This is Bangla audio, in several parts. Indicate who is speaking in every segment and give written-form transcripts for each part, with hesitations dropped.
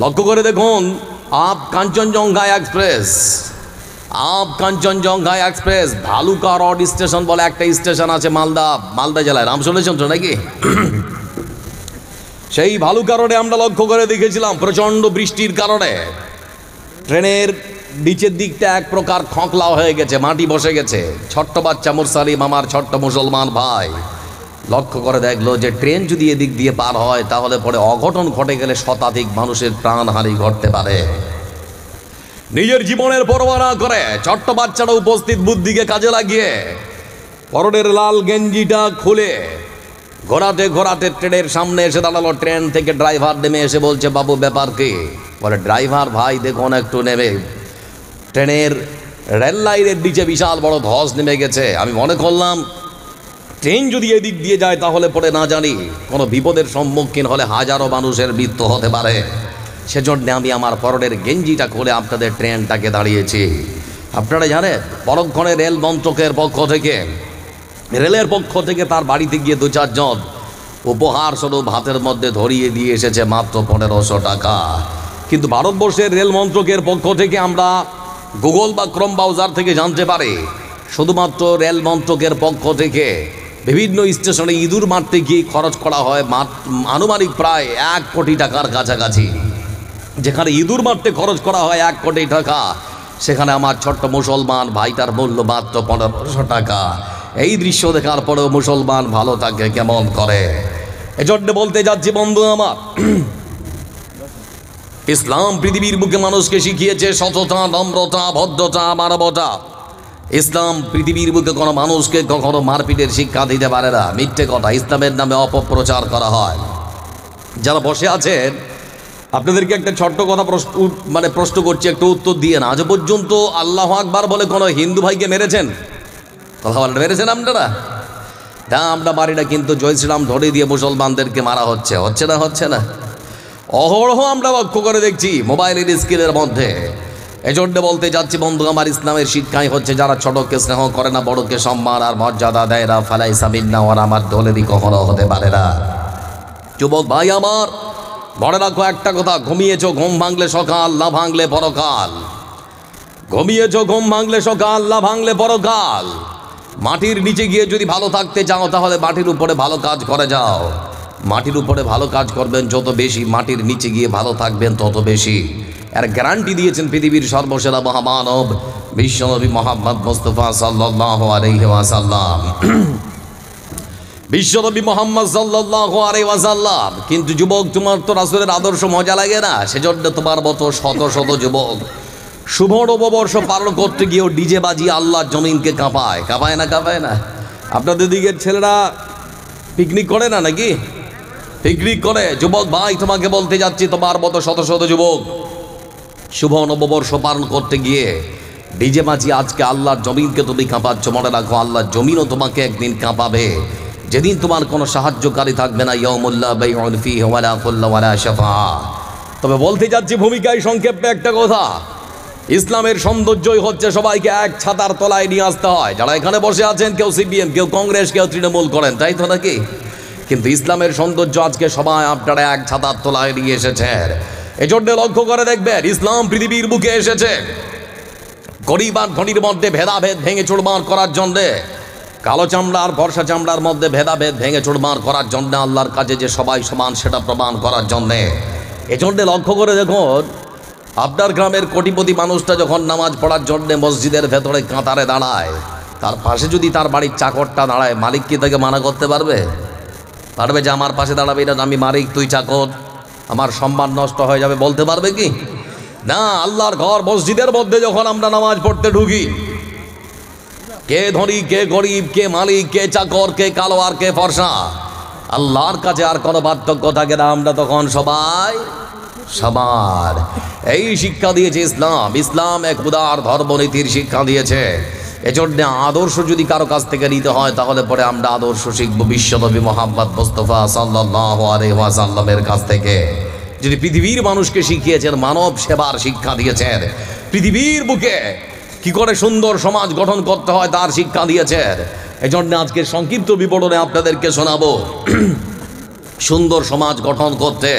Speaker 1: লক্ষ্য করে দেখুন, up Kanchenjunga express Bhaluka rod station বলে একটা স্টেশন আছে মালদা জেলায়, নাম শুনেছেন তো নাকি? সেই ভালুকা রোডে আমরা লক্ষ্য করে দেখেছিলাম প্রচণ্ড বৃষ্টির কারণে ট্রেনের নিচের দিকটা এক প্রকার খোঁকলা হয়ে গেছে, মাটি বসে গেছে। ছোট্ট বাচ্চা মুরসালিম, আমার ছোট্ট মুসলমান ভাই, লক্ষ্য করে দেখলো যে ট্রেন যদি এদিক দিয়ে পার হয় তাহলে পরে অঘটন ঘটে গেলে শতাধিক মানুষের প্রাণহানি ঘটতে পারে। নিজের জীবনের পরোয়া না করে ছোট্ট বাচ্চাটা উপস্থিত বুদ্ধিকে কাজে লাগিয়ে পরনের লাল গেঞ্জিটা খুলে ঘোরাতে ঘোরাতে ট্রেনের সামনে এসে দাঁড়ালো। ট্রেন থেকে ড্রাইভার নেমে এসে বলছে, বাবু ব্যাপার কি? বলে, ড্রাইভার ভাই দেখুন একটু নেমে ট্রেনের রেল লাইনের নিচে বিশাল বড় ধস নেমে গেছে। আমি মনে করলাম ট্রেন যদি এদিক দিয়ে যায় তাহলে পরে না জানি কোনো বিপদের সম্মুখীন হলে হাজারো মানুষের মৃত্যু হতে পারে, সেজন্য আমি আমার পরনের গেঞ্জিটা খুলে আপনাদের ট্রেনটাকে দাঁড়িয়েছি। আপনারা জানেন পরক্ষণে রেলের পক্ষ থেকে তার বাড়িতে গিয়ে 2-4 জন উপহার স্বরূপ হাতের মধ্যে ধরিয়ে দিয়ে এসেছে মাত্র 1500 টাকা। কিন্তু ভারতবর্ষের রেল মন্ত্রকের পক্ষ থেকে আমরা গুগল বা ক্রোম ব্রাউজার থেকে জানতে পারি শুধুমাত্র রেল মন্ত্রকের পক্ষ থেকে বিভিন্ন স্টেশনে ইঁদুর মারতে গিয়ে খরচ করা হয় আনুমানিক প্রায় 1 কোটি টাকার কাছাকাছি। যেখানে ইঁদুর মারতে খরচ করা হয় 1 কোটি টাকা, সেখানে আমার ছোট্ট মুসলমান ভাইটার মূল্য মাত্র 1500 টাকা। এই দৃশ্য দেখার পরেও মুসলমান ভালো থাকে কেমন করে? এজন্য বলতে যাচ্ছি বন্ধু আমার, ইসলাম পৃথিবীর বুকে মানুষকে শিখিয়েছে সততা, নম্রতা, ভদ্রতা, মানবতা। ইসলাম পৃথিবীর বুকে কোনো মানুষকে কখনো মারপিটের শিক্ষা দিতে পারে না। মিথ্যে কথা ইসলামের নামে অপপ্রচার করা হয়। যারা বসে আছেন আপনাদেরকে একটা ছোট্ট কথা প্রশ্ন করছি, একটু উত্তর দিয়ে না। আজ পর্যন্ত আল্লাহু আকবার বলে কোনো হিন্দু ভাইকে মেরেছেন? কথা বলেন, মেরেছেন আপনারা? তা আমরা মারি না, কিন্তু জয় শ্রীরাম ধরে দিয়ে মুসলমানদেরকে মারা হচ্ছে না। অহরহ আমরা লক্ষ্য করে দেখছি মোবাইলের স্ক্রিনের মধ্যে। এজন্য বলতে যাচ্ছি বন্ধু আমার, ইসলামের শিক্ষাই হচ্ছে যারা ছোটকে স্নেহ করে না, বড়কে সম্মান আর মর্যাদা দেয় না, ফালাইসা মিন্না ওরা আমার দলেরই কখনো হতে পারে না। যুবক ভাই আমার, মনে রাখো একটা কথা, ঘুমিয়েছো ঘুম ভাঙলে সকাল, না ভাঙলে পরকাল। ঘুমিয়েছো ঘুম ভাঙলে সকাল, না ভাঙলে পরকাল। মাটির নিচে গিয়ে যদি ভালো থাকতে চাও তাহলে মাটির উপরে ভালো কাজ করে যাও। মাটির উপরে ভালো কাজ করবেন যত বেশি, মাটির নিচে গিয়ে ভালো থাকবেন তত বেশি। এর গ্যারান্টি দিয়েছেন পৃথিবীর সর্বসেরা মহামানব বিশ্বনবী মুহাম্মদ মুস্তাফা সাল্লাল্লাহু আলাইহি ওয়াসাল্লাম। বিশ্বনবী মুহাম্মদ সাল্লাল্লাহু আলাইহি ওয়াসাল্লাম। কিন্তু যুবক, তোমার তো রাসূলের আদর্শ মজা লাগে না, সেজন্য তোমার মতো শত শত যুবক শুভ নববর্ষ পালন করতে গিয়েও ডিজে বাজিয়ে আল্লাহর জমিনকে কাঁপায় না? আপনাদের দিকের ছেলেরা পিকনিক করে না নাকি? পিকনিক করে। যুবক ভাই, তোমাকে বলতে যাচ্ছি, তোমার মতো শত শত যুবক শুভ নববর্ষ পালন করতে গিয়ে ডিজে বাজিয়ে আজকে আল্লাহর জমিনকে তুমি কাঁপাচ্ছ। মনে রাখো, আল্লাহর জমিনও তোমাকে একদিন কাঁপাবে, যেদিন তোমার কোনো সাহায্যকারী থাকবে না। ইয়াউমুল্লা বাইউন ফীহি ওয়ালা খুল্লা ওয়ালা শাফাআ। তবে বলতে যাচ্ছি ভূমিকায় সংক্ষেপে একটা কথা, ইসলামের সৌন্দর্যই হচ্ছে সবাইকে এক ছাতার তলায় নিয়ে আসতে হয়। যারা এখানে বসে আছেন, কেউ সিপিএম, কেউ কংগ্রেস, কেউ তৃণমূল করেন, তাই তো নাকি? কিন্তু ইসলামের সৌন্দর্য আজকে সবাই আপনারা এক ছাতার তলায় নিয়ে এসেছেন। এজন্য লক্ষ্য করে দেখবেন, ইসলাম পৃথিবীর বুকে এসেছে গরিব আর ধনীর মধ্যে ভেদাভেদ ভেঙে চুরমার করার জন্যে, কালো চামড়া আর ফর্সা চামড়ার মধ্যে ভেদাভেদ ভেঙে চুরমার করার জন্য, আল্লাহর কাছে যে সবাই সমান সেটা প্রমাণ করার জন্যে। এজন্য লক্ষ্য করে দেখুন, আপনার গ্রামের কোটিপতি মানুষটা যখন নামাজ পড়ার জন্যে মসজিদের ভেতরে কাতারে দাঁড়ায়, তার পাশে যদি তার বাড়ির চাকরটা দাঁড়ায়, মালিক কি তাকে মানা করতে পারবে? যে আমার পাশে দাঁড়াবে না, আমি মালিক, তুই চাকর, আমার সম্মান নষ্ট হয়ে যাবে, বলতে পারবে কি? না। আল্লাহর ঘর মসজিদের মধ্যে যখন আমরা নামাজ পড়তে ঢুকি, কে ধনী, কে গরিব, কে মালিক, কে চাকর, কে কালো আর কে ফর্সা, আল্লাহর কাছে আর কোনো পার্থক্য থাকে না। আমরা তখন সবাই সবার। এই শিক্ষা দিয়েছে ইসলাম। ইসলাম এক উদার ধর্মনীতির শিক্ষা দিয়েছে। এজন্য আদর্শ যদি কারো কাছ থেকে নিতে হয় তাহলে পরে আমরা আদর্শ শিখব বিশ্বনবী মুহাম্মদ মুস্তাফা সাল্লাল্লাহু আলাইহি ওয়াসাল্লামের কাছ থেকে। যিনি পৃথিবীর মানুষকে শিখিয়েছেন, মানব সেবার শিক্ষা দিয়েছেন, পৃথিবীর বুকে কি করে সুন্দর সমাজ গঠন করতে হয় তার শিক্ষা দিয়েছেন। এজন্য আজকের সংক্ষিপ্ত বিবরণে আপনাদেরকে শোনাবো সুন্দর সমাজ গঠন করতে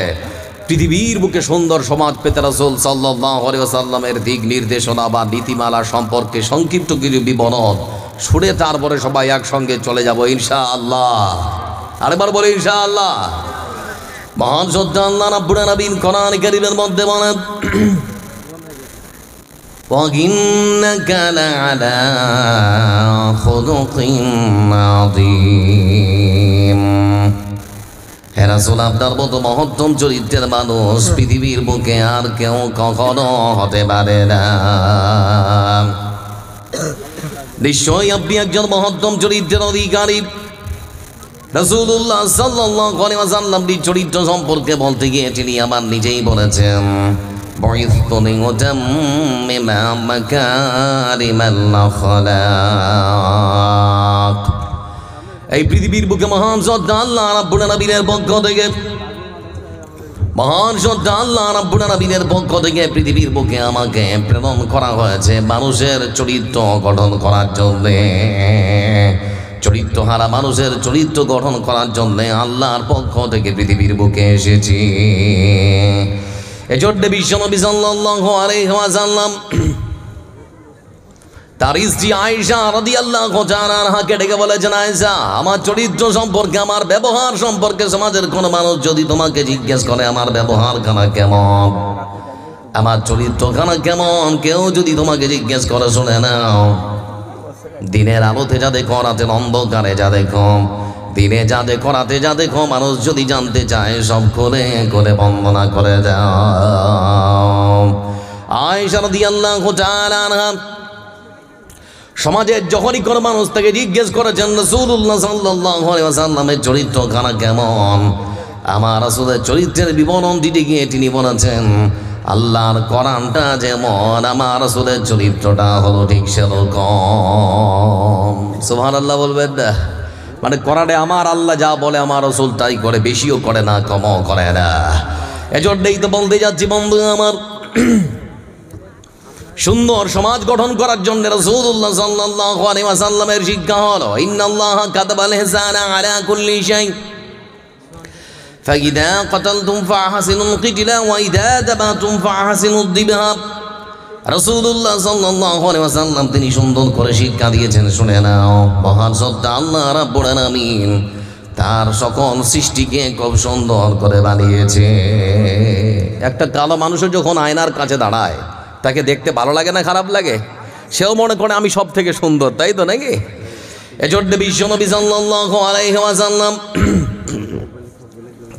Speaker 1: পৃথিবীর বুকে সুন্দর সমাজ পেতে রাসূল সাল্লাল্লাহু আলাইহি ওয়াসাল্লামের দিক নির্দেশনা বা নীতিমালা সম্পর্কে সংক্ষিপ্ত কিছু বিবরণ শুনে তারপরে সবাই একসঙ্গে চলে যাব ইনশাআল্লাহ। আরেকবার বলি ইনশাআল্লাহ। মহান সত্য আল্লাহ রাব্বুল আলামিন কোরআন কারীমের মধ্যে বলেন, وَإِنَّكَ لَعَلَى خُلُقٍ عَظِيمٍ। হে রাসূল, আপনার মতো মহত্তম চরিত্রের মানুষ পৃথিবীর বুকে আর কেউ কখনো হতে পারে না। নিশ্চয়ই আপনি একজন মহত্তম চরিত্রের অধিকারী। রাসূলুল্লাহ সাল্লাল্লাহু আলাইহি ওয়াসাল্লাম চরিত্র সম্পর্কে বলতে গিয়ে তিনি আমার নিজেই বলেছেন, বুইসতু লিউতাম্মিমা মাকারিমাল আখলাক। এই পৃথিবীর বুকে মহান সত্তা আল্লাহ রাব্বুল আলামিনের পক্ষ থেকে, মহান সত্তা আল্লাহ রাব্বুল আলামিনের পক্ষ থেকে পৃথিবীর বুকে আমাকে প্রেরণ করা হয়েছে মানুষের চরিত্র গঠন করার জন্যে। চরিত্রহারা মানুষের চরিত্র গঠন করার জন্যে আল্লাহর পক্ষ থেকে পৃথিবীর বুকে এসেছি। এজন্য বিশ্বনবী সাল্লাল্লাহু আলাইহি ওয়াসাল্লাম তার স্ত্রী আয়েশা রাদিয়াল্লাহু তাআলা আনহাকে ডেকে বলেছেন, আয়েশা, আমার চরিত্র সম্পর্কে, আমার ব্যবহার সম্পর্কে সমাজের কোন মানুষ যদি তোমাকে জিজ্ঞেস করে আমার ব্যবহার খানা কেমন, আমার চরিত্র খানা কেমন, কেউ যদি তোমাকে জিজ্ঞেস করে, শুনে নাও, দিনের আলোতে যা দেখো, রাতের অন্ধকারে যা দেখো, দিনে যা দেখো, রাতে যা দেখো, মানুষ যদি জানতে চায় সব করে করে বন্দনা করে দাও। আয়েশা রাদিয়াল্লাহু তাআলা আনহা সমাজের যখনই কোনো মানুষ তাকে জিজ্ঞেস করেছেন রাসূলুল্লাহ সাল্লাল্লাহু আলাইহি ওয়াসাল্লামের চরিত্র খানা কেমন, আমার রাসূলের চরিত্রের বিবরণ দিতে গিয়ে তিনি বলেছেন, আল্লাহর কোরআনটা যেমন আমার রাসূলের চরিত্রটা হলো ঠিক সেরকম। সুবহানাল্লাহ বলবেন না? মানে কোরআনে আমার আল্লাহ যা বলে আমার রাসূল তাই করে, বেশিও করে না, কমও করে না। এজন্যই তো বলতে যাচ্ছি বন্ধু আমার, সুন্দর সমাজ গঠন করার জন্য রাসূলুল্লাহ সাল্লাল্লাহু আলাইহি ওয়াসাল্লামের শিক্ষা হলো, ইন্নাল্লাহা কাতাবাল ইহসানা আলা কুল্লি শাই ফাইদা কাতালতুম ফাহসিনুল কিতলা ওয়া ইদা দাবাতুম ফাহসিনুদ দিবহা। রাসূলুল্লাহ সাল্লাল্লাহু আলাইহি ওয়াসাল্লাম তিনি সুন্দর করে শিক্ষা দিয়েছেন, শুনে নাও, মহান সত্তা আল্লাহ রাব্বুল আলামিন তার সকল সৃষ্টিকে খুব সুন্দর করে বানিয়েছে। একটা কালো মানুষের যখন আয়নার কাছে দাঁড়ায় তাকে দেখতে ভালো লাগে না খারাপ লাগে? সেও মনে করে আমি সব থেকে সুন্দর, তাই তো নাকি? এজন্য বিশ্বনবী সাল্লাল্লাহু আলাইহি ওয়াসাল্লাম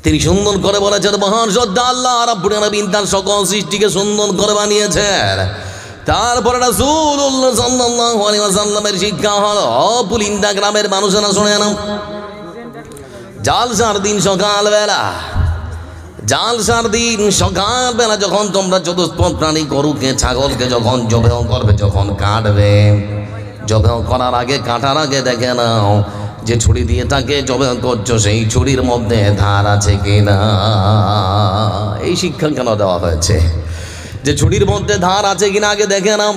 Speaker 1: তিনি সুন্দর করে বলেছেন, মহান সত্তা আল্লাহ রাব্বুল আলামিন তার সকল সৃষ্টিকে সুন্দর করে বানিয়েছেন। তারপরে রাসূলুল্লাহ সাল্লাল্লাহু আলাইহি ওয়াসাল্লামের শিক্ষা হলো, পুলিন্দা গ্রামের মানুষেরা শুনে নাও, জালসার দিন সকালবেলা, জালসার দিন সকালবেলা যখন তোমরা চতুষ্পদ প্রাণী গরুকে ছাগলকে যখন জবেহ করবে, যখন কাটবে, জবেহ করার আগে, কাটার আগে দেখে নাও যে ছুরি দিয়ে তাকে জবেহ করছো সেই ছুরির মধ্যে ধার আছে কিনা। এই শিক্ষা কেন দেওয়া হয়েছে? যে ছুরির মধ্যে ধার আছে কিনা আগে দেখে নাও।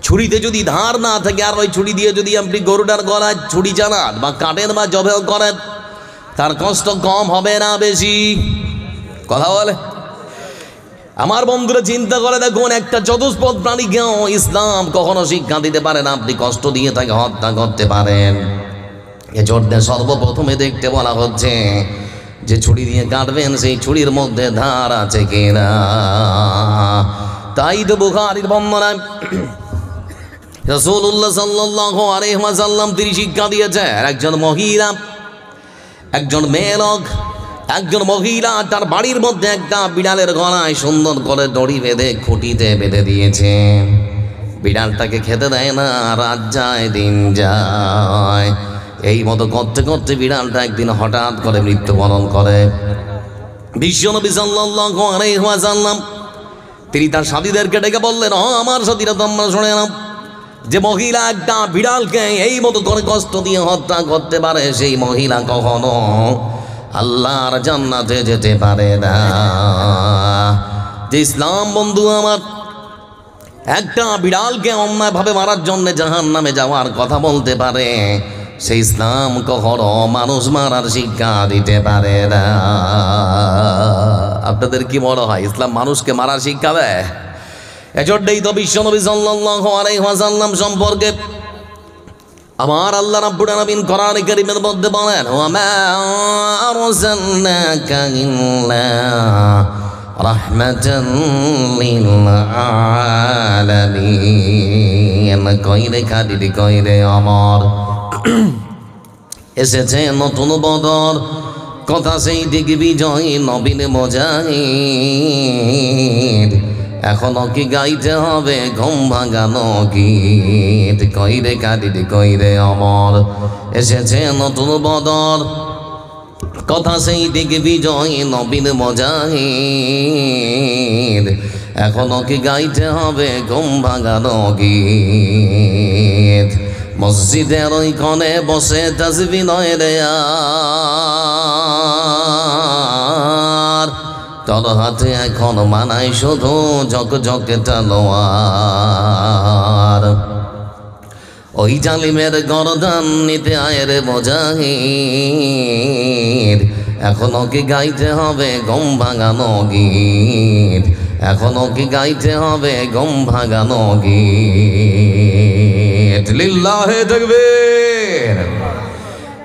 Speaker 1: ছুরিতে যদি ধার না থাকে আর ওই ছুরি দিয়ে যদি আপনি গরুটার গলায় ছুরি চালান বা কাটেন বা জবেহ করেন, তার কষ্ট কম হবে না বেশি? কথা বলে আমার বন্ধুরা, চিন্তা করে দেখুন, একটা চতুষ্পদ প্রাণীকেও ইসলাম কখনো শিক্ষা দিতে পারে না আপনি কষ্ট দিয়ে তাকে হত্যা করতে পারেন। এজন্য সর্বপ্রথমে দেখতে বলা হচ্ছে যে ছুরি দিয়ে কাটবেন সেই ছুরির মধ্যে ধার আছে কিনা। তাই তো বুখারীর বর্ণনায় রাসূলুল্লাহ সাল্লাল্লাহু আলাইহি ওয়াসাল্লাম তিনি শিক্ষা দিয়েছেন, একজন মহিলা, একজন মেয়ে লোক, একজন মহিলা তার বাড়ির মধ্যে একটা বিড়ালের গলায় সুন্দর করে দড়ি বেঁধে খুঁটিতে বেঁধে দিয়েছে। বিড়ালটাকে খেতে দেয় না, রাত যায় দিন যায়, এই মতো করতে করতে বিড়ালটা একদিন হঠাৎ করে মৃত্যুবরণ করে। বিশ্বনবী সাল্লাল্লাহু আলাইহি ওয়াসাল্লাম তিনি তার সাথীদেরকে ডেকে বললেন, আমার সাথীরা তোমরা শুনে নাও, যে মহিলা একটা বিড়ালকে এই মতো করে কষ্ট দিয়ে হত্যা করতে পারে সেই মহিলা কখনো আল্লাহর জান্নাতে যেতে পারে না। যে ইসলাম বন্ধু আমার একটা বিড়ালকে অন্যায়ভাবে মারার জন্য জাহান্নামে যাওয়ার কথা বলতে পারে, সেই ইসলাম কখনো মানুষ মারার শিক্ষা দিতে পারে না। আপনাদের কি মনে হয় ইসলাম মানুষকে মারা শিখাবে? এজন্যই তো বিশ্বনবী সাল্লাল্লাহু আলাইহি ওয়াসাল্লাম সম্পর্কে আমার আল্লাহ রাব্বুল আলামিন কোরআন কারীমের মধ্যে বলেন, ওয়া মা আরসালনাকা ইল্লা রাহমাতান লিল আলামিন। কইরে খাদির কইরে আমার এসেছে নতুন বদর, কথা সেই দিকে বিজয় নবীন মুজাহিদ। এখনো কি গাইতে হবে ঘুম ভাঙানো গীত? কইরে কাদির কইরে অমর এসেছে নতুন বদর, কথা সেই দিকে বিজয় নবীন মুজাহিদ। এখনো কি গাইতে হবে ঘুম ভাঙানো গীত? মসজিদের ওই কোণে বসে তাসবিহ নয় রে আর, তোর হাতে এখন মানাই শুধু ঝকঝকে তলোয়ার। ওই জালিমের গরদান নিতে আয় রে মুজাহিদ। এখনো কি গাইতে হবে গম ভাঙানো গীত? এখনো কি গাইতে হবে গম ভাঙানো গীত? লিল্লাহে তাকবীর।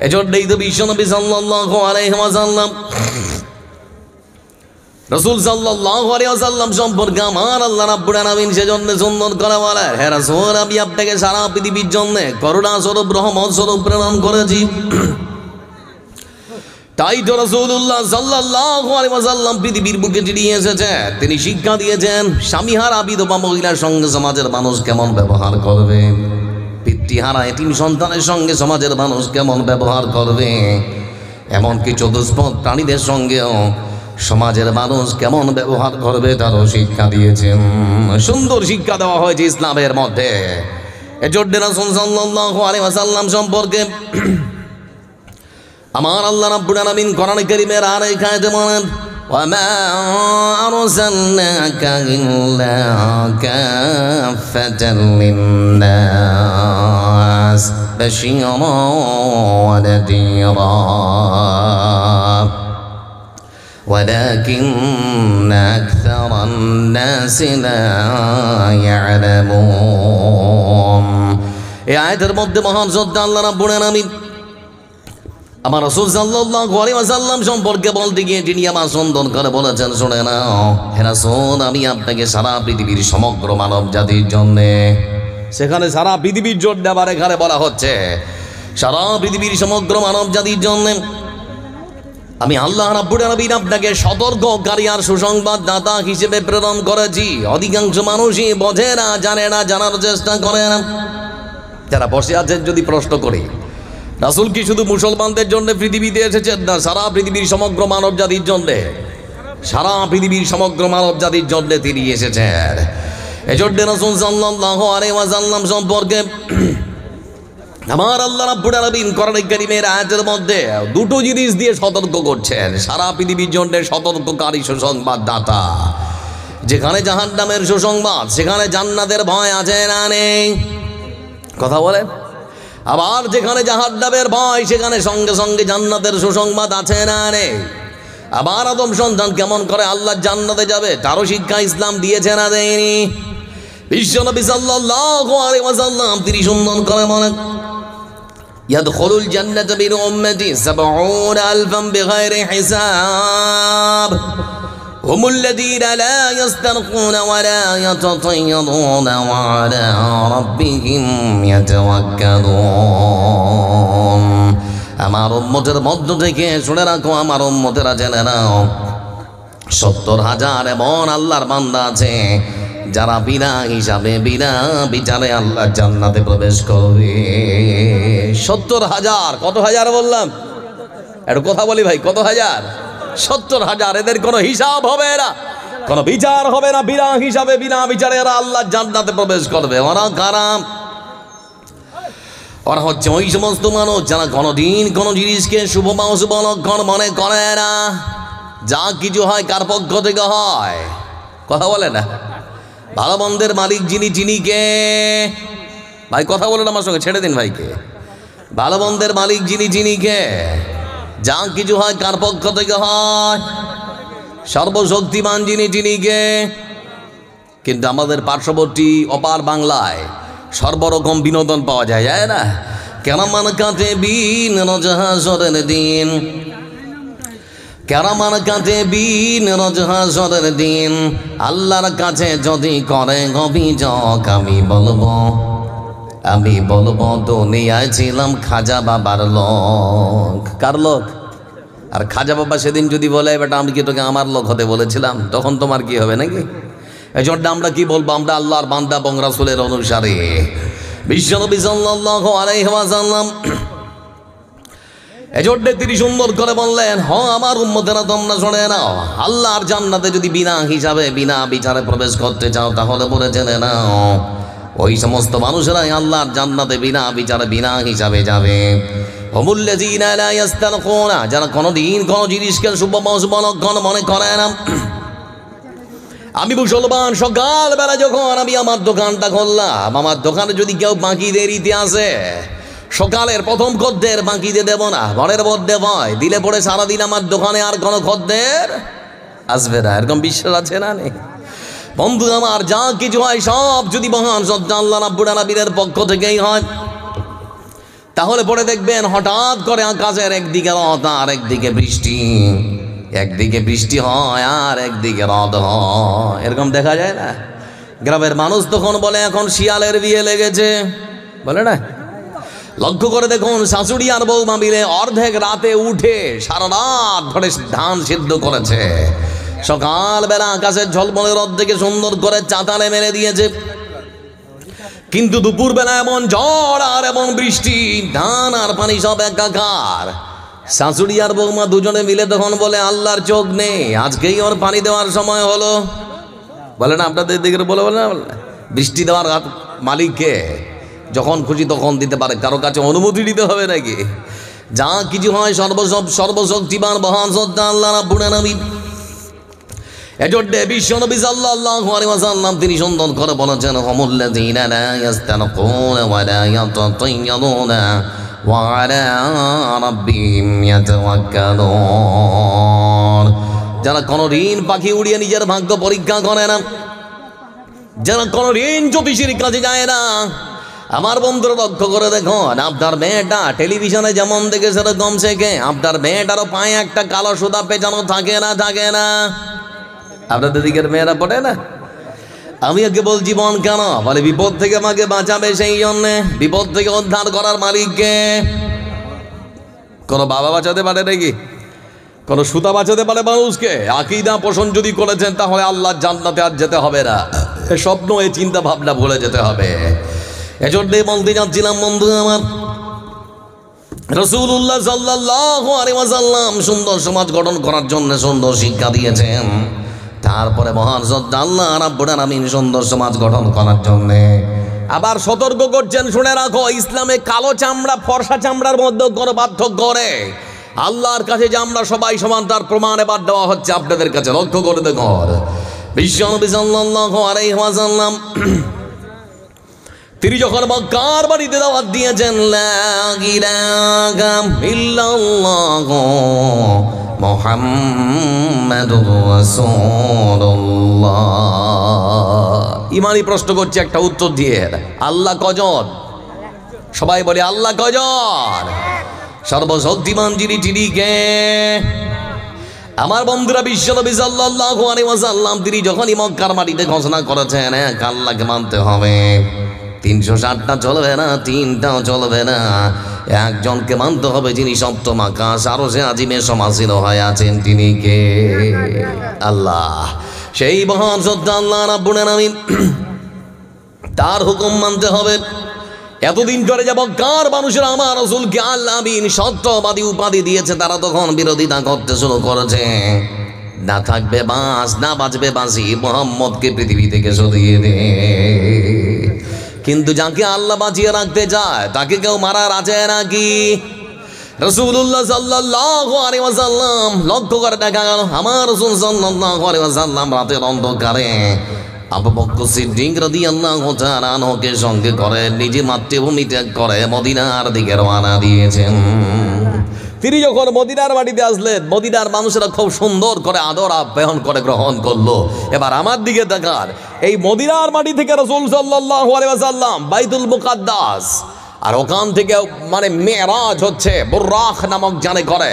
Speaker 1: এজন্যই তো বিশ্বনবী সাল্লাল্লাহু আলাইহি ওয়াসাল্লাম রাসূল সাল্লাল্লাহু আলাইহি ওয়াসাল্লাম সম্পর্কে আমার আল্লাহ রাব্বুল আলামিন সেজন্য সুন্দর করে বলেন, হে রাসূল আমি আপনাকে সারা পৃথিবীর জন্য করুণা স্বরূপ রহমত স্বরূপ প্রেরণ করেছি। তাই তো রাসূলুল্লাহ সাল্লাল্লাহু আলাইহি ওয়াসাল্লাম পৃথিবীর বুকে যিনি এসেছে তিনি শিক্ষা দিয়েছেন স্বামীহারা বিধবা মহিলার সঙ্গে সমাজের মানুষ কেমন ব্যবহার করবে, পিতৃহারা এতিম সন্তানের সঙ্গে সমাজের মানুষ কেমন ব্যবহার করবে, এমনকি চতুষ্পদ প্রাণীদের সঙ্গেও সমাজের মানুষ কেমন ব্যবহার করবে তারও শিক্ষা দিয়েছেন। সুন্দর শিক্ষা দেওয়া হয়েছে ইসলামের মধ্যে। এজন্য রাসূল সাল্লাল্লাহু আলাইহি ওয়াসাল্লাম সম্পর্কে আমার আল্লাহ রাব্বুল আলামিন কোরআন কারীমের আর এক আয়াতে বলেন, ওয়া মা আরসালনাকা ইল্লা কাফাতাল লিন-নাস বাশীরান ওয়া নাযীরা ولكن أكثر الناس لا يعلمون। এই আয়াতের মধ্যে মহান যোদ্ধা আল্লাহ রাব্বুল আলামিন আমার রাসূল সাল্লাল্লাহু আলাইহি ওয়াসাল্লাম সম্পর্কে বলতে গিয়ে যিনি আমার সুন্দর করে বলেছেন, শুনে নাও হে রাসূল আমি আপনাকে সারা পৃথিবীর সমগ্র মানব জাতির জন্য, সেখানে সারা পৃথিবীর জন্য আবার এখানে বলা হচ্ছে সারা পৃথিবীর সমগ্র মানব জাতির জন্য আমি আল্লাহ রাব্বুল আলামিন আপনাকে সতর্ককারী আর সুসংবাদ দাতা হিসেবে প্রেরণ করেছি। অধিকাংশ মানুষই বোঝে না, জানে না, জানার চেষ্টা করে না। যারা বসে আছেন যদি প্রশ্ন করি রাসূল কি শুধু মুসলমানদের জন্য পৃথিবীতে এসেছেন না সারা পৃথিবীর সমগ্র মানব জাতির জন্য? সারা পৃথিবীর সমগ্র মানব জাতির জন্য তিনি এসেছেন। এজন্য রাসূল সাল্লাল্লাহু আলাইহি ওয়াসাল্লাম সম্পর্কে আমার আল্লাহ রাব্বুল আলামিন কোরআন কারীমের আয়াতের মধ্যে দুটো জিনিস দিয়ে সতর্ক করছেন, সারা পৃথিবীর জন্য সতর্ককারী সুসংবাদ দাতা। যেখানে জাহান্নামের সুসংবাদ সেখানে জান্নাতের ভয় আছে না নেই? কথা বলে। আবার যেখানে জাহান্নামের ভয় সেখানে সঙ্গে সঙ্গে জান্নাতের সুসংবাদ আছে না নেই? আবার আদম সন্তান কেমন করে আল্লাহর জান্নাতে যাবে তারও শিক্ষা ইসলাম দিয়েছে না দেয়নি? বিশ্বনবী সাল্লাল্লাহু আলাইহি ওয়াসাল্লাম তিনি সুন্দর করে বলেন, ইয়াদখুলুল জান্নাতা মিন উম্মতি ৭০,০০০ বিগাইরি হিসাব হুমুল্লাযীনা লা ইস্তারকুনা ওয়া লা ইয়াতাতায়্যারুনা ওয়া আলা রাব্বিহিম ইয়াতাওয়াক্কালুন। আমার উম্মতের মধ্য থেকে শুনে রাখো, আমার উম্মতেরা জেনে নাও ৭০,০০০ এমন আল্লাহর বান্দা আছে যারা বিনা হিসাবে বিনা বিচারে আল্লাহ জান্নাতে প্রবেশ করবে। ৭০,০০০। কত হাজার বললাম? একটু কথা বলি ভাই, কত হাজার? ৭০,০০০। এদের কোনো হিসাব হবে না, কোনো বিচার হবে না, বিনা হিসাবে বিনা বিচারে এরা আল্লাহ জান্নাতে প্রবেশ করবে। ওরা কারাম, ওরা হচ্ছে ওই সমস্ত মানুষ যারা কোনোদিন কোনো জিনিসকে শুভ বা অশুভ লক্ষণ মনে করে না। যা কিছু হয় কার পক্ষ থেকে হয়? কথা বলে না। ভালো মন্দের মালিক যিনি, তিনি কে? ভাই কথা বলেন আমার সঙ্গে, ছেড়ে দিন ভাইকে। ভালো মন্দের মালিক যিনি, তিনি কে? যা কিছু হয় কার পক্ষ থেকে হয়? সর্বশক্তিমান যিনি কে? কিন্তু আমাদের পার্শ্ববর্তী অপার বাংলায় সর্বরকম বিনোদন পাওয়া যায়, যায় না? কেরামান কাতিবিন রজহাসরের দিন, কেরামান কাতিবিন রজহাসরের দিন আল্লাহর কাছে যদি করে অভিযোগ, আমি বলবো দুনিয়ায় ছিলাম খাজা বাবার লোক। কার লোক? আর খাজা বাবা সেদিন যদি বলে বেটা আমি কি তোকে আমার লোক হতে বলেছিলাম, তখন তোমার কি হবে নাকি? এই জন্য আমরা কি বলবো? আমরা আল্লাহর বান্দা এবং রাসূলের অনুসারী। বিশ্বনবী সাল্লাল্লাহু আলাইহি ওয়াসাল্লাম এজন্য তিনি সুন্দর করে বললেন, আমার উম্মতেরা তোমরা শুনে নাও, আল্লাহর জান্নাতে যদি বিনা হিসাবে বিনা বিচারে প্রবেশ করতে চাও তাহলে বলে জেনে নাও ওই সমস্ত মানুষেরাই আল্লাহর জান্নাতে বিনা বিচারে বিনা হিসাবে যাবে। হুমুল্লাযীনা লা ইস্তারকুনা, যারা কোনোদিন কোনো জিনিসকে শুভ লক্ষণ মনে করে না। আমি মুসলমান সকালবেলা যখন আমি আমার দোকানটা খুললাম, আমার দোকানে যদি কেউ বাকি দেরিতে আসে, সকালের প্রথম খদ্দের বাকি দিয়ে দেবো না, ঘরের মধ্যে ভয় দিলে পরে সারাদিন আমার দোকানে আর কোনো খদ্দের আসবে না। এরকম বিশ্বাস আছে না? নেই? বন্ধু আমার, যা কিছু হয় সব যদি মহান সত্তা আল্লাহ রাব্বুল আলামিনের পক্ষ থেকেই হয়, তাহলে পরে দেখবেন হঠাৎ করে আকাশের একদিকে রদ আর একদিকে বৃষ্টি, একদিকে বৃষ্টি হয় আর একদিকে রদ হয়। এরকম দেখা যায় না? গ্রামের মানুষ তখন বলে এখন শিয়ালের বিয়ে লেগেছে, বলে না? লক্ষ্য করে দেখুন, শাশুড়ি আর বৌমা মিলে অর্ধেক রাতে উঠে সারা রাত ধরে ধান সিদ্ধ করেছে। সকালবেলা আকাশের ঝলমলে রদ থেকে সুন্দর করে চাতালে মেরে দিয়েছে, কিন্তু দুপুরবেলা এমন ঝড় আর এমন বৃষ্টি, ধান আর পানি সব একাকার। শাশুড়ি আর বৌমা দুজনে মিলে তখন বলে আল্লাহর চোখ নেই, আজকেই ওর পানি দেওয়ার সময় হলো। বলে না আপনাদের দিকে? বলে না, বৃষ্টি দেওয়ার মালিককে যখন খুশি তখন দিতে পারে, কারো কাছে অনুমতি দিতে হবে নাকি? যা কিছু হয় সর্বশক্তিমান মহান সত্তা আল্লাহ রাব্বুল আলামিন। এজন্য বিশ্বনবী সাল্লাল্লাহু আলাইহি ওয়াসাল্লাম তিনি সুন্দর করে বলেছেন, হুমুল্লাযীনা লা ইস্তানকুনা ওয়া লা ইয়াতাতায়্যারুনা ওয়া আলা রাব্বিহিম ইয়াতাওয়াক্কালুন। যারা কোনো ঋণ পাখি উড়িয়ে নিজের ভাগ্য পরীক্ষা করে না, যারা কোনো ঋণ জ্যোতিষীর কাছে যায় না। আমার বন্ধুরা লক্ষ্য করে দেখুন, আপনার মেয়েটা টেলিভিশনে যেমন দেখে সেরকম শেখে। আপনার মেয়েটারও পায়ে একটা কালো সুতা পেঁচানো থাকে না? থাকে না? আপনাদের দিকের মেয়েরা পড়ে না? আমি আগে বলছি জীবন কেন? বলে বিপদ থেকে আমাকে বাঁচাবে, সেই জন্যে। বিপদ থেকে উদ্ধার করার মালিককে কোনো বাবা বাঁচাতে পারে নাকি? কোনো সুতা বাঁচাতে পারে মানুষকে? আকীদা পোষণ যদি করেছেন তাহলে আল্লাহর জান্নাতে আর যেতে হবে না। এ স্বপ্ন, এই চিন্তা ভাবনা ভুলে যেতে হবে। এজন্যই বলতে যাচ্ছিলাম বন্ধু আমার, রাসূলুল্লাহ সাল্লাল্লাহু আলাইহি ওয়াসাল্লাম সুন্দর সমাজ গঠন করার জন্য সুন্দর শিক্ষা দিয়েছেন। তারপরে মহান সত্তা আল্লাহ রাব্বুল আলামিন সুন্দর সমাজ গঠন করার জন্য আবার সতর্ক করছেন, শুনে রাখো, ইসলামে কালো চামড়া ফর্সা চামড়ার মধ্যে কোনো পার্থক্য করে আল্লাহর কাছে যে আমরা সবাই সমান তার প্রমাণ এবার দেওয়া হচ্ছে আপনাদের কাছে। লক্ষ্য করে দেখুন, বিশ্বনবী সাল্লাল্লাহু আলাইহি ওয়াসাল্লাম তিনি যখন মক্কার বাড়িতে দাওয়াত দিয়েছেন, লা ইলাহা ইল্লাল্লাহু মুহাম্মাদুর রাসূলুল্লাহ। ইমানি প্রশ্ন করছে, একটা উত্তর দিয়ে। আল্লাহ কজন? সবাই বলে আল্লাহ কজন? সর্বশক্তিমান যিনি কে? আমার বন্ধুরা, বিশ্বনবী সাল্লাল্লাহু আলাইহি ওয়াসাল্লাম তিনি যখনই মক্কার মাটিতে ঘোষণা করেছেন এক আল্লাহকে মানতে হবে, 360টা চলবে না, 3টাও চলবে না, একজনকে মানতে হবে যিনি সপ্তম আকাশ আরশে আজিমে সমাসীন হয়ে আছেন। তিনি কে? আল্লাহ। সেই মহান সত্তা আল্লাহ রাব্বুল আলামিন, তার হুকুম মানতে হবে। এতদিন ধরে যাব কার মানুষেরা আমার রাসূলকে আল্লাহ আমিন সত্যবাদী উপাধি দিয়েছে, তারা তখন বিরোধিতা করতে শুরু করেছে। না থাকবে বাঁশ, না বাজবে বাঁশি, মুহাম্মদকে পৃথিবী থেকে সরিয়ে দে। কিন্তু যাকে আল্লাহ বাঁচিয়ে রাখতে চায় তাকে কেউ মারার আছে নাকি? রাসূলুল্লাহ সাল্লাল্লাহু আলাইহি ওয়াসাল্লাম লক্ষ্য করে দেখা গেল, আমার রাসূল সাল্লাল্লাহু আলাইহি ওয়াসাল্লাম রাতের অন্ধকারে আবু বকর সিদ্দিক রাদিয়াল্লাহু তাআলা আনহুকে সঙ্গে করে নিজে মাতৃভূমি ত্যাগ করে মদিনার দিকে রওনা দিয়েছেন। তিনি যখন মদিনার মাটিতে আসলেন, মদিনার মানুষেরা খুব সুন্দর করে আদর আপ্যায়ন করে গ্রহণ করলো। এবার আমার দিকে দেখার, এই মদিনার মাটি থেকে রাসূল সাল্লাল্লাহু আলাইহি ওয়াসাল্লাম বাইতুল মুকাদ্দাস, আর ওখান থেকে মানে মেরাজ হচ্ছে বুরাক নামক জানে করে,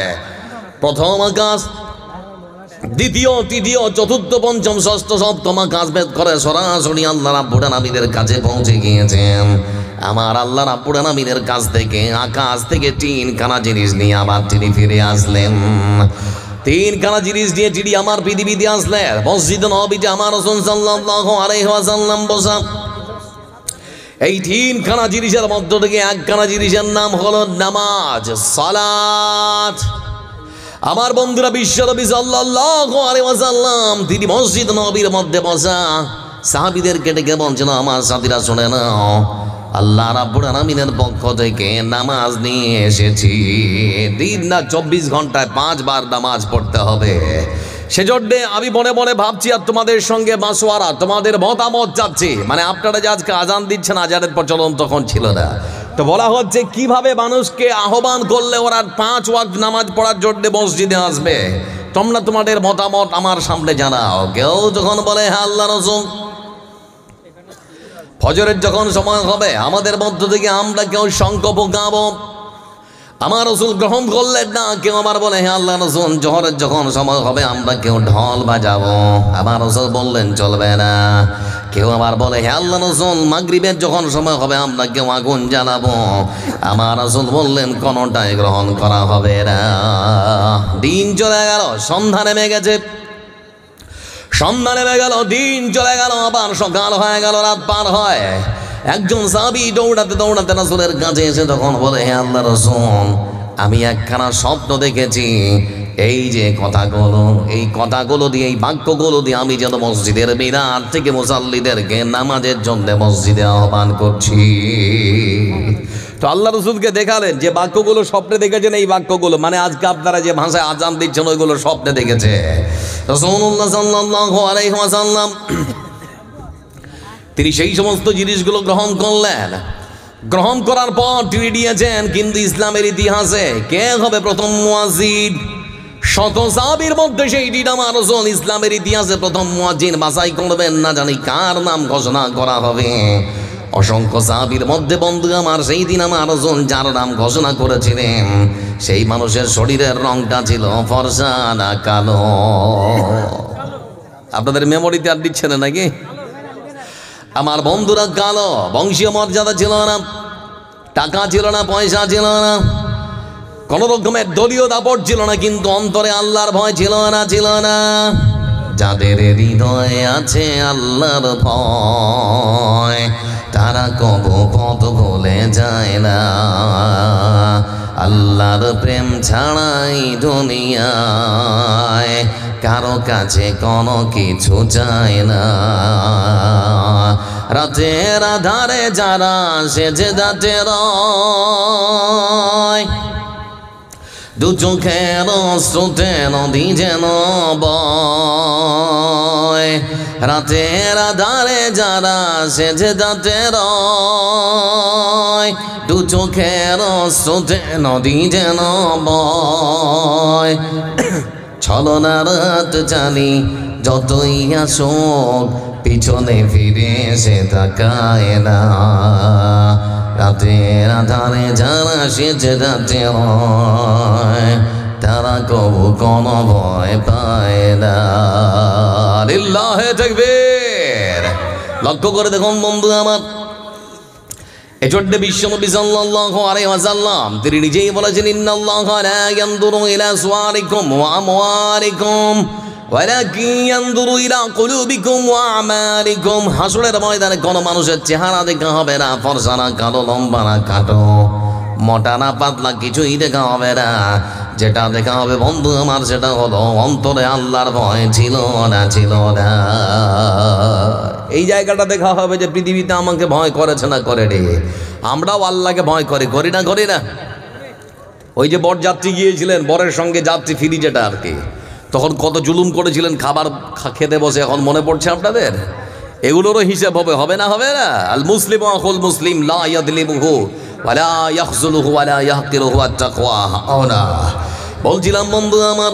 Speaker 1: প্রথম আকাশ, দ্বিতীয়, তৃতীয়, চতুর্থ, পঞ্চম, ষষ্ঠ, সপ্তম আকাশ ভেদ করে সরাসরি আল্লাহ রাব্বুল আলামিনের কাছে পৌঁছে গিয়েছেন। আমার আল্লাহ রাব্বুল আলামিনের কাছ থেকে, আকাশ থেকে তিনখানা জিনিস নিয়ে আবার তিনি ফিরে আসলেন। তিনখানা জিনিস নিয়ে তিনি আমার পৃথিবীতে আসলেন। মসজিদ নববীতে আমার রাসূল সাল্লাল্লাহু আলাইহি ওয়াসাল্লাম বসা। এই তিনখানা জিনিসের মধ্য থেকে একখানা জিনিসের নাম হলো নামাজ, সালাত। আমার বন্ধুরা, বিশ্বনবী সাল্লাল্লাহু আলাইহি ওয়াসাল্লাম তিনি মসজিদ নববীর মধ্যে বসা সাহাবীদেরকে ডেকে বলছেন, আমার সাথীরা শুনে নাও, আল্লাহ রাব্বুল আলামিনের পক্ষ থেকে নামাজ নিয়ে এসেছি। দিন না 24 ঘন্টায় 5 বার নামাজ পড়তে হবে। সেজন্য আমি মনে মনে ভাবছি আর তোমাদের সঙ্গে মাসওয়ারা, তোমাদের মতামত চাচ্ছি। মানে আপনারা যে আজকে আজান দিচ্ছেন, আজানের প্রচলন তখন ছিল না, তো বলা হচ্ছে কিভাবে মানুষকে আহ্বান করলে ওরা 5 ওয়াক্ত নামাজ পড়ার জন্য মসজিদে আসবে। তোমরা তোমাদের মতামত আমার সামনে জানাও। কেউ যখন বলে হ্যাঁ আল্লাহ রাসূল, ফজরের যখন সময় হবে আমাদের মধ্য থেকে আমরা কেউ শঙ্খ ফুঁকাবো, আমার রাসূল গ্রহণ করলেন না। কেউ আবার বলে হ্যাঁ আল্লাহ রাসূল, জোহরের যখন সময় হবে আমরা কেউ ঢোল বাজাবো, আমার রাসূল বললেন চলবে না। কেউ আবার বলে হ্যাঁ আল্লাহ রাসূল, মাগরিবের যখন সময় হবে আমরা কেউ আগুন জ্বালাবো, আমার রাসূল বললেন কোনটাই গ্রহণ করা হবে না। দিন চলে গেল, সন্ধ্যা নেমে গেছে, সন্ধ্যা নেমে গেল, দিন চলে গেল, আবার সকাল হয়ে গেল, রাত পার হয়। একজন সাহাবী দৌড়াতে দৌড়াতে রাসূলের কাছে এসে তখন বলে হে আল্লাহ রাসূল, আমি একখানা স্বপ্ন দেখেছি। এই যে কথাগুলো, এই কথাগুলো দিয়ে, এই বাক্যগুলো দিয়ে আমি যেন মসজিদের মিনার থেকে মুসাল্লিদেরকে নামাজের জন্য মসজিদে আহ্বান করছি। তো আল্লাহ রাসূলকে দেখালেন যে বাক্যগুলো স্বপ্নে দেখেছেন, এই বাক্যগুলো মানে আজকে আপনারা যে ভাষায় আজান দিচ্ছেন ওইগুলো স্বপ্নে দেখেছে রাসূলুল্লাহ সাল্লাল্লাহু আলাইহি ওয়াসাল্লাম। তিনি সেই সমস্ত জিনিসগুলো গ্রহণ করলেন। গ্রহণ করার পর তিনি দিয়েছেন, কিন্তু ইসলামের ইতিহাসে কে হবে প্রথম মুয়াজ্জিন? শত সাহাবীর মধ্যে সেই দিন আমার রাসূল ইসলামের ইতিহাসে প্রথম মুয়াজ্জিন বাছাই করবেন, না জানি কার নাম ঘোষণা করা হবে। অসংখ্য সাহাবীর মধ্যে বন্ধু আমার সেই দিন আমার রাসূল যার নাম ঘোষণা করেছিলেন, সেই মানুষের শরীরের রংটা ছিল ফর্সা না কালো। আপনাদের মেমোরিতে আর দিচ্ছে না নাকি? আমার বন্ধুরা কালো, বংশীয় মর্যাদা ছিল না, টাকা ছিল না, পয়সা ছিল না, কোন রকমের দলীয় দাপট ছিল না, কিন্তু অন্তরে আল্লাহর ভয় ছিল না, ছিল না। যাদের হৃদয়ে আছে আল্লাহর ভয় তারা কবু পথ ভুলে যায় না। আল্লাহর প্রেম ছাড়াই দুনিয়ায় কারো কাছে কোনো কিছু চায় না। রাতের আধারে যারা সেজদাতে রয়, দু চোখের স্রোতে নদী যেন বয়। রাতের আধারে যারা সেজদাতে রয়, দু চোখের স্রোতে নদী যেন বয়। ছলনা রাত জানি যতই আসুক পিছনে ফিরে সে তাকায় না। রাতের আধারে যারা সেজদাতে রয় তারা কবু কোনো ভয় পায় না। লিল্লাহে তাকবীর। লক্ষ্য করে দেখুন বন্ধু আমার, এজন্য বিশ্বনবী সাল্লাল্লাহু আলাইহি ওয়াসাল্লাম তিনি নিজেই বলেছেন, ইন্নাল্লাহা লা ইয়ানজুরু ইলা সুওয়ারিকুম ওয়া আমওয়ালিকুম ওয়ালাকিন ইয়ানজুরু ইলা কুলুবিকুম ওয়া আমালিকুম। হাসরের ময়দানে কোনো মানুষের চেহারা দেখা হবে না, ফর্সা না কালো, লম্বা না কাটো, মোটা না পাতলা, কিছুই দেখা হবে না। যেটা দেখা হবে বন্ধু আমার সেটা হলো অন্তরে আল্লাহর ভয় ছিল না, ছিল না। এই জায়গাটা দেখা হবে যে পৃথিবীতে আমাকে ভয় করেছে না করে রে, আমরাও আল্লাহকে ভয় করি, করি না, করি না। ওই যে বর যাত্রী গিয়েছিলেন, বরের সঙ্গে যাত্রী ফিরি যেটা আর কি, তখন কত জুলুম করেছিলেন খাবার খেতে বসে, এখন মনে পড়ছে আপনাদের? এগুলোরও হিসেব হবে, হবে না, হবে না? আল মুসলিম আখুল মুসলিম লা ইয়াদলিমুহু ওয়ালা ইয়াখযুলুহু ওয়ালা ইয়াহকিরুহু আত-তাকওয়া হাউনা। বলছিলাম বন্ধু আমার,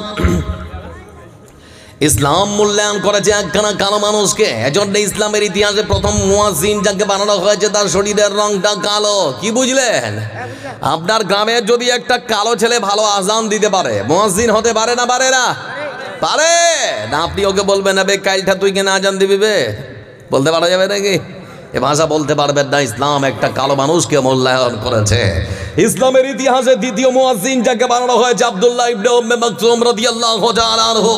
Speaker 1: ইসলাম মূল্যায়ন করেছে একখানা কালো মানুষকে। এজন্য ইসলামের ইতিহাসে প্রথম মুয়াজ্জিন যাকে বানানো হয়েছে তার শরীরের রংটা কালো। কি বুঝলেন? আপনার গ্রামে যদি একটা কালো ছেলে ভালো আজান দিতে পারে, মুয়াজ্জিন হতে পারে না পারে না? পারে না। আপনি ওকে বলবেন না বে কাইলটা তুই কেন আজান দিবি বে, বলতে পারা যাবে নাকি? এ ভাষা বলতে পারবেন না। ইসলাম একটা কালো মানুষকে মূল্যায়ন করেছে। ইসলামের ইতিহাসে দ্বিতীয় মুয়াজ্জিন যাকে বানানো হয়েছে আব্দুল্লাহ ইবনে উম্মে মাকতুম রাদিয়াল্লাহু তাআলা আনহু।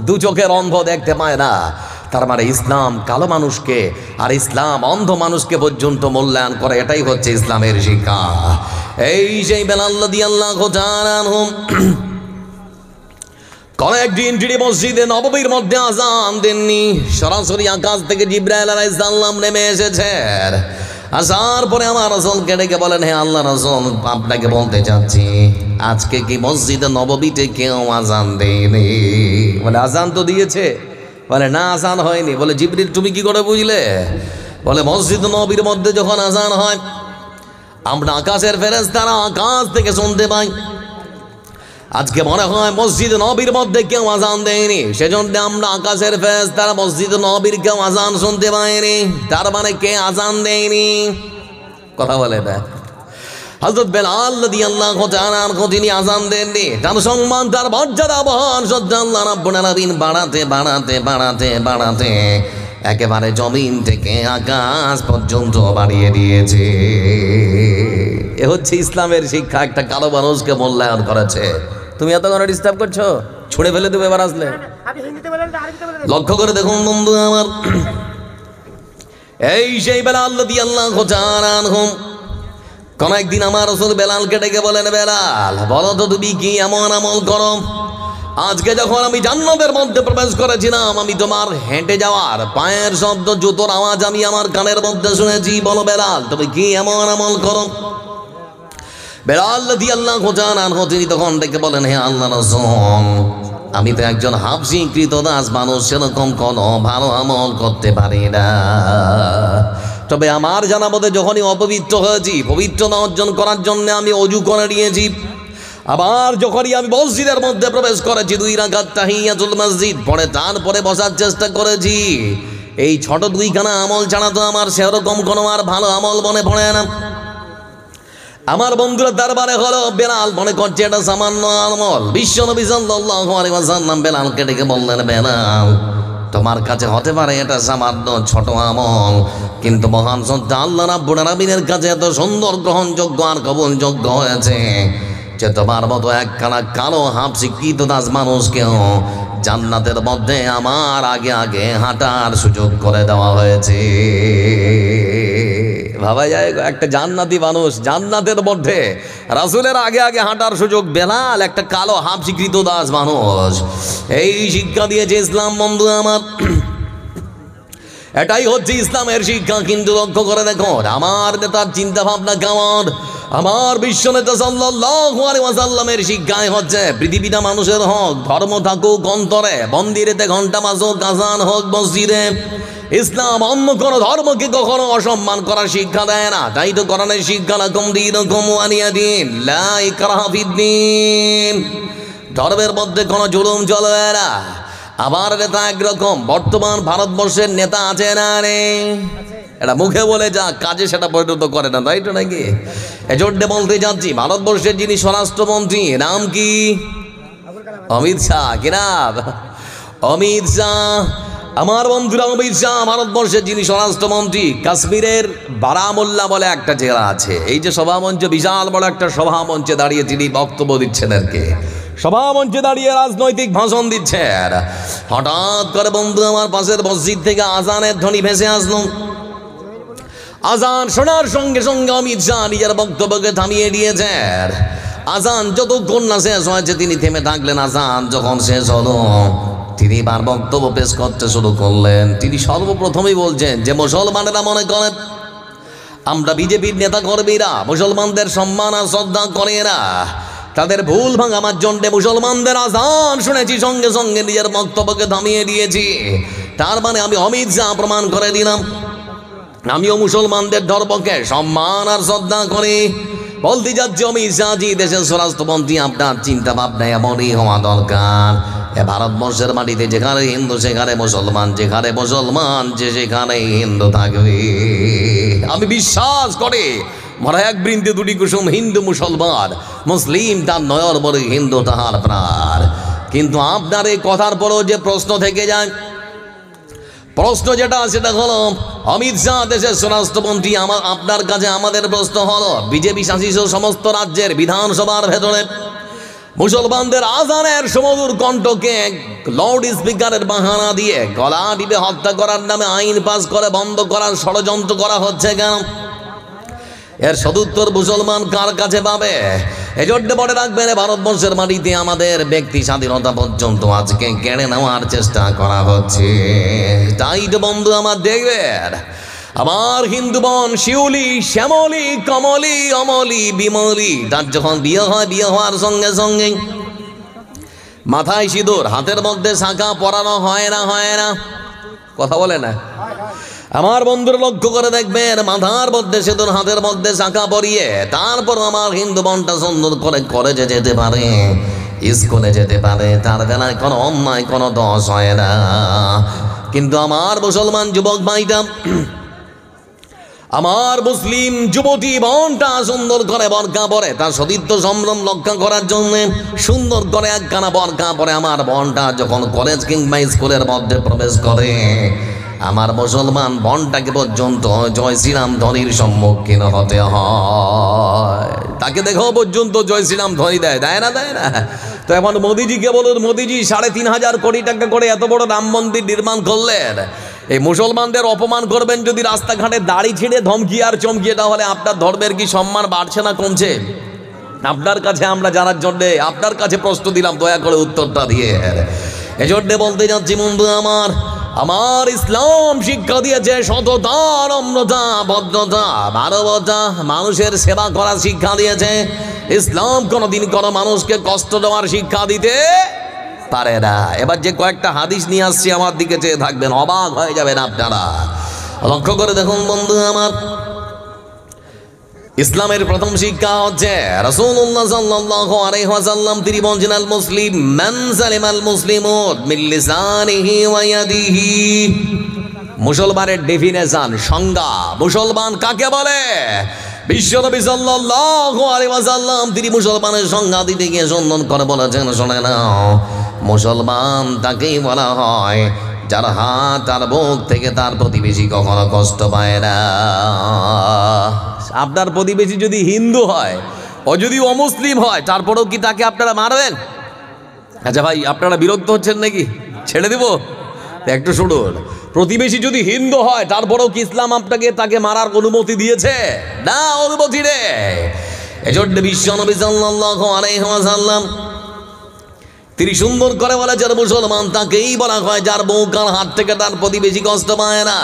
Speaker 1: দু চোখের অন্ধ, দেখতে পায় না, তার মানে ইসলাম কালো মানুষকে আর ইসলাম অন্ধ মানুষকে পর্যন্ত মূল্যায়ন করে। এটাই হচ্ছে ইসলামের শিক্ষা। এই সেই বেলাল রাদিয়াল্লাহু তাআলা আনহু কয়েকদিন তিনি মসজিদে নববীর মধ্যে আজান দেননি। সরাসরি আকাশ থেকে জিবরাইল আলাইহিস সালাম নেমে এসেছেন। আসার পরে আমার রাসূলকে ডেকে বলেন, হে আল্লাহ রাসূল, আপনাকে বলতে চাচ্ছি আজকে কি মসজিদে নববীতে কেউ আজান দেয়নি? বলে আজান তো দিয়েছে। বলে না, আজান হয়নি। বলে জিবরিল তুমি কি করে বুঝলে? বলে মসজিদ নববীর মধ্যে যখন আজান হয় আমরা আকাশের ফেরেশতারা আকাশ থেকে শুনতে পাই। আজকে মনে হয় মসজিদ নববীর মধ্যে কেউ আজান দেয়নি, সেজন্য আমরা আকাশের ফেরেশতারা মসজিদ নববীর কেউ আজান শুনতে পাইনি। তার মানে কে আজান দেয়নি? কথা বলে না। হযরত বেলাল রাদিয়াল্লাহু তাআলা আনহু তিনি আজান দেননি। তার সম্মান, তার মর্যাদা, বহন সজ্জা আল্লাহ রাব্বুল আলামিন বাড়াতে বাড়াতে বাড়াতে বাড়াতে একেবারে জমিন থেকে আকাশ পর্যন্ত বাড়িয়ে দিয়েছে। এ হচ্ছে ইসলামের শিক্ষা। একটা কালো মানুষকে মূল্যায়ন করেছে। তুমি এত করে ডিস্টার্ব করছো, ছুঁড়ে ফেলে দেবে এবার আসলে। লক্ষ্য করে দেখুন বন্ধু আমার, এই সেই বেলাল রাদিয়াল্লাহু তাআলা আনহু কোন একদিন আমার রাসূল বেলালকে ডেকে বলেন, বেলাল বলো তো তুমি কি এমন আমল করো, আজকে যখন আমি জান্নাতের মধ্যে প্রবেশ করেছিলাম আমি তোমার হেঁটে যাওয়ার পায়ের শব্দ, জুতোর আওয়াজ আমি আমার কানের মধ্যে শুনেছি। বলো বেলাল তুমি কি এমন আমল করো? বেলাল রাদিয়াল্লাহু তাআলা আনহু তিনি তখন ডেকে বলেন, হে আল্লাহর রাসূল, আমি তো একজন হাবশী কৃতদাস মানুষ, সেরকম কোনো ভালো আমল করতে পারি না। তবে আমার জানা মতে যখনই অপবিত্র হয়েছি, পবিত্রতা অর্জন করার জন্য আমি ওযু করে নিয়েছি। আবার যখনই আমি মসজিদের মধ্যে প্রবেশ করেছি 2 রাকাত তাহিয়াতুল মসজিদ পড়ে তারপরে বসার চেষ্টা করেছি। এই ছোট 2খানা আমল ছাড়া তো আমার সেরকম কোনো আর ভালো আমল মনে পড়ে না। আমার বন্ধুরা দরবারে হলো, বেলাল মনে করছে এটা সামান্য আমল। বিশ্বনবী সাল্লাল্লাহু আলাইহি ওয়াসাল্লাম বেলালকে ডেকে বললেন, বেলাল তোমার কাছে হতে পারে এটা সামান্য ছোট আমল, কিন্তু মহান সত্তা আল্লাহ রাব্বুল আলামিনের কাছে এত সুন্দর গ্রহণযোগ্য আর কবুলযোগ্য হয়েছে যে তোমার মতো একখানা কালো হাবশী কৃতদাস মানুষকেও জান্নাতের মধ্যে আমার আগে আগে হাঁটার সুযোগ করে দেওয়া হয়েছে। ভাবা যায়, একটা জান্নাতি মানুষ জান্নাতের মধ্যে রাসূলের আগে আগে হাঁটার সুযোগ। বেলাল একটা কালো হাবশী কৃতদাস মানুষ। এই শিক্ষা দিয়েছে ইসলাম বন্ধু আমার। এটাই হচ্ছে ইসলামের শিক্ষা। কিন্তু লক্ষ্য করে দেখো আমার নেতার চিন্তা ভাবনা কেমন। আমার বিশ্ব নেতা সাল্লাল্লাহু আলাইহি ওয়াসাল্লামের শিক্ষাই হচ্ছে পৃথিবীটা মানুষের হক, ধর্ম থাকুক অন্তরে, মন্দিরেতে ঘন্টা বাজুক, আযান হোক মসজিদে। ইসলাম অন্য কোনো ধর্মকে কখনো অসম্মান করার শিক্ষা দেয় না। তাই তো কোরআনের শিক্ষা, লাকুম দীনুকুম ওয়ালিয়া দীন, লা ইকরাহা ফিদ্দীন। ধর্মের মধ্যে কোনো জুলুম চলবে না। আমার নেতা একরকম, বর্তমান ভারতবর্ষের নেতা আছে না রে, এটা মুখে বলে যা কাজে সেটা পরিণত করে না, তাই তো নাকি? এজন্য বলতে যাচ্ছি, ভারতবর্ষের যিনি স্বরাষ্ট্রমন্ত্রী নাম কি? অমিত শাহ। কি নাম? অমিত শাহ। আমার বন্ধুরা, অমিত শাহ ভারতবর্ষের যিনি স্বরাষ্ট্রমন্ত্রী, কাশ্মীরের বারামুল্লা বলে একটা জেলা আছে। এই যে সভামঞ্চ, বিশাল বড় একটা সভামঞ্চে দাঁড়িয়ে তিনি বক্তব্য দিচ্ছেন আর কি, সভামঞ্চে দাঁড়িয়ে রাজনৈতিক ভাষণ দিচ্ছেন। হঠাৎ করে বন্ধু আমার পাশের মসজিদ থেকে আজানের ধ্বনি ভেসে আসলো। আজান শোনার সঙ্গে সঙ্গে অমিত শাহ নিজের বক্তব্যকে থামিয়ে দিয়েছেন। আজান যতক্ষণ না শেষ হয়েছে তিনি থেমে থাকলেন। আজান যখন শেষ হলো তিনি এবার বক্তব্য পেশ করতে শুরু করলেন। তিনি সর্বপ্রথমেই বলছেন যে মুসলমানেরা মনে করেন আমরা বিজেপির নেতা কর্মীরা মুসলমানদের সম্মান আর শ্রদ্ধা করে না, তাদের ভুল ভাঙাবার জন্য মুসলমানদের আজান শুনেছি, সঙ্গে সঙ্গে নিজের বক্তব্যকে থামিয়ে দিয়েছি। তার মানে আমি অমিত শাহ প্রমাণ করে দিলাম আমিও মুসলমানদের ধর্মকে সম্মান আর শ্রদ্ধা করি। বলতে যাচ্ছি অমিত শাহজি দেশের স্বরাষ্ট্রমন্ত্রী, আপনার চিন্তা ভাবনা এমনই হওয়া দরকার। এ ভারতবর্ষের মাটিতে যেখানে হিন্দু সেখানে মুসলমান, যেখানে মুসলমান যে সেখানে হিন্দু থাকবে। আমি বিশ্বাস করি মরা এক বৃন্দে দুটি কুসুম, হিন্দু মুসলমান, মুসলিম তার নয়র বরে, হিন্দু তাহার প্রাণ। কিন্তু আপনার এই কথার পরেও যে প্রশ্ন থেকে যায়, প্রশ্ন যেটা সেটা হলো অমিত শাহ দেশের স্বরাষ্ট্রমন্ত্রী, আপনার কাছে আমাদের প্রশ্ন হলো বিজেপি শাসিত সমস্ত রাজ্যের বিধানসভার ভেতরে মুসলমানদের আজানের সমুদূর কণ্ঠকে লাউড স্পিকারের বাহানা দিয়ে গলা টিপে হত্যা করার নামে আইন পাস করে বন্ধ করার ষড়যন্ত্র করা হচ্ছে কেন? এর সদুত্তর মুসলমান কার কাছে পাবে? এজন্য মনে রাখবেন, ভারতবর্ষের মাটিতে আমাদের ব্যক্তি স্বাধীনতা পর্যন্ত আজকে কেড়ে নেওয়ার চেষ্টা করা হচ্ছে। তাই তো বন্ধু আমার দেখবেন, আমার হিন্দু বোন শিউলি, শ্যামলি, কমলি, অমলি, বিমলি, তার যখন বিয়ে হয়, বিয়ে হওয়ার সঙ্গে সঙ্গে মাথায় সিঁদুর, হাতের মধ্যে শাঁখা পরানো হয় না? হয় না? কথা বলে না? আমার বন্ধুরা লক্ষ্য করে দেখবেন, মাথার মধ্যে সিঁদুর, হাতের মধ্যে শাঁখা পরিয়ে তারপর আমার হিন্দু বোনটা সুন্দর করে কলেজে যেতে পারে, স্কুলে যেতে পারে, তার বেলায় কোনো অন্যায়, কোনো দোষ হয় না। কিন্তু আমার মুসলমান যুবক ভাইটা, আমার মুসলিম যুবতী বোনটা সুন্দর করে বরকা পরে, তার সতীত্ব সম্ভ্রম রক্ষা করার জন্য সুন্দর করে একখানা বরকা পরে আমার বোনটা যখন কলেজ কিংবা স্কুলের মধ্যে প্রবেশ করে, আমার মুসলমান বোনটাকে পর্যন্ত জয় শ্রীরাম ধ্বনির সম্মুখীন হতে হয়। তাকে দেখো পর্যন্ত জয় শ্রীরাম ধ্বনি দেয়, দেয় না? দেয় না? তো এখন মোদিজিকে বলুন, মোদিজি 3.5 কোটি টাকা করে এত বড় রাম মন্দির নির্মাণ করলেন, এই মুসলমানদের অপমান করবেন যদি রাস্তাঘাটে দাড়ি ছিঁড়ে ধমকি আর চমকিয়ে, তাহলে আপনার ধর্মের কি সম্মান বাড়ছে না কমছে? আপনার কাছে আমরা জানার জন্যে আপনার কাছে প্রশ্ন দিলাম, দয়া করে উত্তরটা দিয়ে। এজন্য বলতে যাচ্ছি বন্ধু আমার, আমার ইসলাম শিক্ষা দিয়েছে সততা, নম্রতা, ভদ্রতা, মানবতা, মানুষের সেবা করার শিক্ষা দিয়েছে। ইসলাম কোনোদিন কোনো মানুষকে কষ্ট দেওয়ার শিক্ষা দিতে পারে না। এবার যে কয়েকটা হাদিস নিয়ে আসছি, আমার দিকে চেয়ে থাকবেন, অবাক হয়ে যাবেন আপনারা। লক্ষ্য করে দেখুন বন্ধু আমার, ইসলামের প্রথম শিক্ষা হচ্ছে রাসূলুল্লাহ সাল্লাল্লাহু আলাইহি ওয়াসাল্লাম তিনি বলেছেন, আল মুসলিম মান সালিমাল মুসলিমুন মিন লিসানিহি ওয়া ইয়াদিহি। মুসলমানের ডেফিনেশন, সংজ্ঞা, মুসলমান কাকে বলে? বিশ্বনবী সাল্লাল্লাহু আলাইহি ওয়াসাল্লাম তিনি মুসলমানের সংজ্ঞা দিতে গিয়ে সুন্দর করে বলেছেন, শোনে নাও, মুসলমান তাকেই বলা হয় যার হাত আর বুক থেকে তার প্রতিবেশী কখনো কষ্ট পায় না। আপনার প্রতিবেশী যদি হিন্দু হয়, ও যদি অমুসলিম হয়, তারপরেও কি তাকে আপনারা মারবেন? আচ্ছা ভাই, আপনারা বিরক্ত হচ্ছেন নাকি? ছেড়ে দেব? একটু শুনুন, প্রতিবেশী যদি হিন্দু হয়, তারপরেও কি ইসলাম আপনাকে তাকে মারার অনুমতি দিয়েছে? না, অনুমতি নেই। এজন্য বিশ্বনবী সাল্লাল্লাহু আলাইহি ওয়াসাল্লাম তিনি সুন্দর করে বলেছেন, মুসলমান তাকেই বলা হয় যার বুক আর হাত থেকে তার প্রতিবেশী কষ্ট পায় না।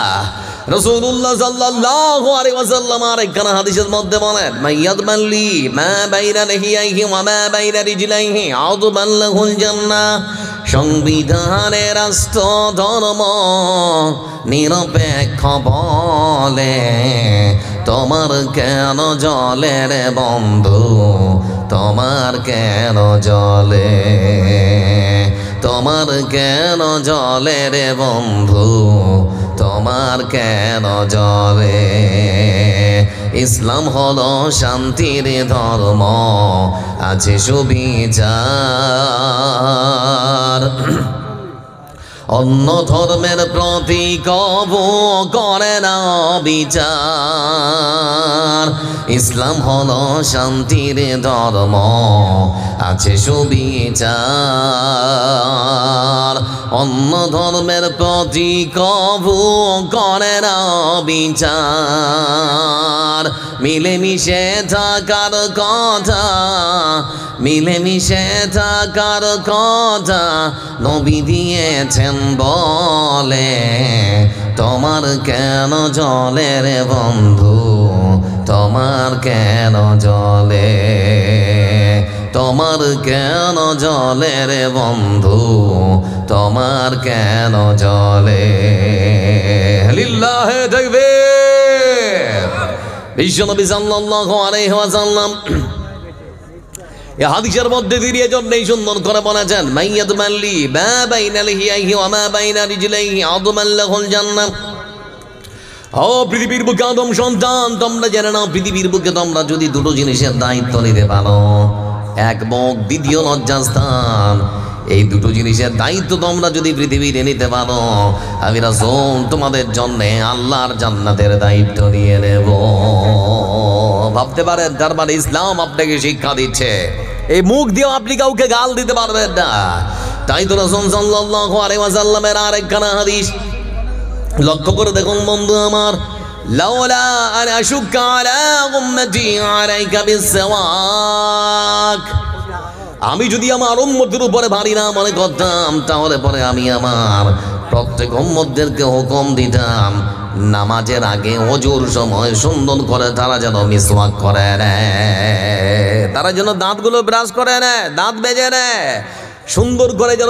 Speaker 1: রাসূলুল্লাহ সাল্লাল্লাহু আলাইহি ওয়াসাল্লাম আরেকখানা হাদিসের মধ্যে বলেন, মাইয়াদমাল্লি মা বাইনা লিহিয়াইহি ওয়া মা বাইনা রিজলাইহি আউযুবাল্লাহুল জান্নাহ। সংবিধানের রাষ্ট্র ধর্ম নিরপেক্ষ বলে তোমার কেন জলে রে বন্ধু, তোমার কেন জলে, তোমার কেন জলে রে বন্ধু, তোমার কেন জলে। ইসলাম হলো শান্তির ধর্ম, আছে সুবিচার, অন্য ধর্মের প্রতি কবু করে না বিচার। ইসলাম হলো শান্তির ধর্ম, আছে সুবিচার, অন্য ধর্মের প্রতি কবু করে না বিচার। মিলেমিশে থাকার কথা, মিলেমিশে থাকার কথা নবী দিয়েছেন বলে, তোমার কেন জলে রে বন্ধু, তোমার কেন জলে, তোমার কেন জলে রে বন্ধু, তোমার কেন জলে। লিল্লাহে তাকবীর। বিশ্বনবী সাল্লাল্লাহু আলাইহি ওয়াসাল্লাম এই হাদিসের মধ্যে দিয়ে জন্য এই সুন্দর করে বলেছেন, মাইয়াত মাল্লি মা বাইনা লিহিয়াহি ওয়া মা বাইনা রিজলাইহি আদমান লাহুল জান্নাহ। ও পৃথিবীর বুকে আদম সন্তান, তোমরা জেনে নাও পৃথিবীর বুকে তোমরা যদি দুটো জিনিসের দায়িত্ব নিতে পারো, এক মুখ, দ্বিতীয় লজ্জাস্থান, এই দুটো জিনিসের দায়িত্ব তোমরা যদি পৃথিবীতে নিতে পারো, আমি রাসূল তোমাদের জন্য আল্লাহর জান্নাতের দায়িত্ব নিয়ে নেব। ভাবতে পারেন, তার মানে ইসলাম আপনাকে শিক্ষা দিচ্ছে এই মুখ দিয়েও আপনি কাউকে গাল দিতে পারবেন না। তাই তো রাসূল সাল্লাল্লাহু আলাইহি ওয়াসাল্লামের আরেকখানা হাদিস লক্ষ্য করে দেখুন বন্ধু আমার, লাউলা আন আশুক্কা আলা উম্মতি আলাইকা বিসওয়াক, আমি যদি আমার উম্মতের উপরে ভারী না মনে করতাম, তাহলে পরে আমি আমার প্রত্যেক উম্মতদেরকে হুকুম দিতাম নামাজের আগে ওযুর সময় সুন্দর করে তারা যেন মিসওয়াক করে নেয়, তারা যেন দাঁতগুলো ব্রাশ করে নেয়, দাঁত বেজে নেয়, সুন্দর করে যেন